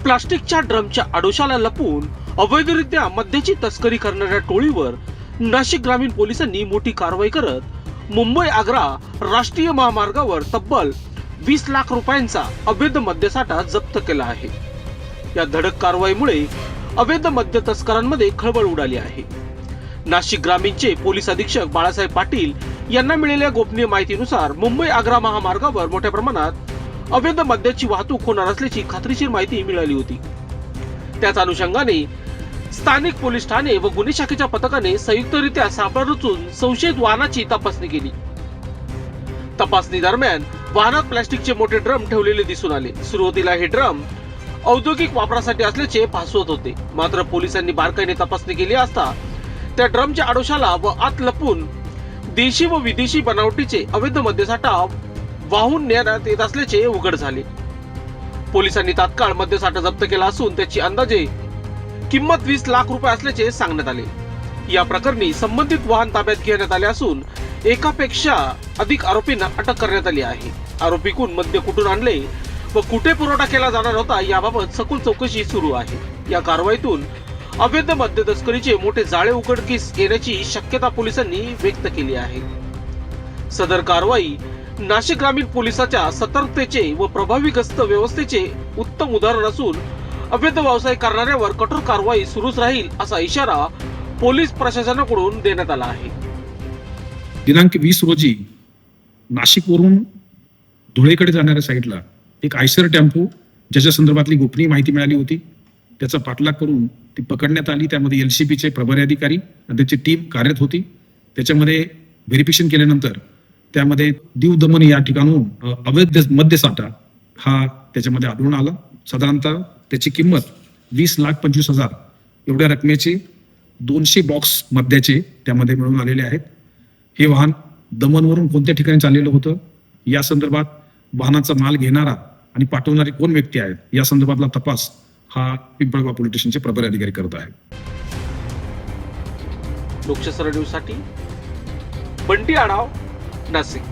प्लास्टिकच्या ड्रमच्या आडोशाला लपून अवैधरित्या मद्याची तस्करी करणाऱ्या टोळीवर नाशिक ग्रामीण पोलिसांनी मोठी कारवाई करत मुंबई आग्रा राष्ट्रीय महामार्गावर तब्बल 20 लाख रुपयांचा अवैध मद्यसाठा जप्त केला आहे। या धडक कारवाईमुळे अवैध मद्य तस्करांमध्ये खळबळ उडाली आहे। नाशिक ग्रामीणचे पोलीस अधीक्षक बाळासाहेब पाटील यांना मिळालेल्या गोपनीय माहितीनुसार मुंबई आग्रा महामार्गावर मोठ्या प्रमाणात अवैध मद्याची वाहतूक होणार असल्याची खात्रीशीर माहिती मिळाली होती। त्याच अनुषंगाने स्थानिक पोलीस ठाणे व गुन्हे शाखेच्या पथकाने संयुक्तरित्या सापळा रचून संशयित वाहनाची तपासणी केली। तपासणी दरम्यान वाहनात प्लास्टिकचे मोठे ड्रम ठेवलेले दिसून आले। सुरुवातीला हे ड्रम औद्योगिक वापरासाठी असल्याचे भासवत होते, मात्र पोलिसांनी बारकाईने तपासणी केली असता त्या ड्रमच्या आडोशाला व आत लपून देशी व विदेशी बनावटीचे अवैध मद्यसाठा वाहून नेण्यात येत असल्याचे उघड झाले। पोलिसांनी तात्काळ मद्यसाठा जप्त केला असून त्याची अंदाजे किंमत 20 लाख रुपये असल्याचे सांगण्यात आले। या प्रकरणी संबंधित वाहन ताब्यात घेण्यात आले असून एकापेक्षा अधिक आरोपींना अटक करण्यात आली आहे। आरोपीकडून मद्य कुठून आणले व कुठे पुरवठा केला जाणार होता याबाबत सखोल चौकशी सुरू आहे। या कारवाईतून अवैध मद्य तस्करीचे मोठे जाळे उघडकीस येण्याची शक्यता पोलिसांनी व्यक्त केली आहे। सदर कारवाई नाशिक ग्रामीण पोलिसाच्या सतर्कतेचे व प्रभावी गस्त व्यवस्थेचे उत्तम उदाहरण असून अवैध व्यवसाय करणाऱ्यावर कठोर कारवाई सुरूच राहील असा इशारा पोलीस प्रशासनाकडून देण्यात आला आहे। दिनांक 20 रोजी नाशिकवरून धुळेकडे जाणाऱ्या साईडला एक आयशर टेम्पो ज्याच्या संदर्भातली गोपनीय माहिती मिळाली होती, त्याचा पाठलाग करून ती पकडण्यात आली। त्यामध्ये LCPचे प्रभारी अधिकारी आणि त्याची टीम कार्यरत होती। त्याच्यामध्ये व्हेरिफिकेशन केल्यानंतर त्यामध्ये दीव दमन या ठिकाणून अवैध मद्यसाठा हा त्याच्यामध्ये आढळून आला। साधारणतः त्याची किंमत 20,25,000 एवढ्या रकमेचे 200 बॉक्स मद्याचे त्यामध्ये मिळून आलेले आहेत। हे वाहन दमनवरून कोणत्या ठिकाणी चाललेलं होतं, या संदर्भात वाहनाचा माल घेणारा आणि पाठवणारे कोण व्यक्ती आहेत या संदर्भातला तपास हा पिंपळगाव पोलीस स्टेशनचे प्रभारी अधिकारी करत आहेत। लोकशाही न्यूजसाठी बंटी आढाव, नाशिक।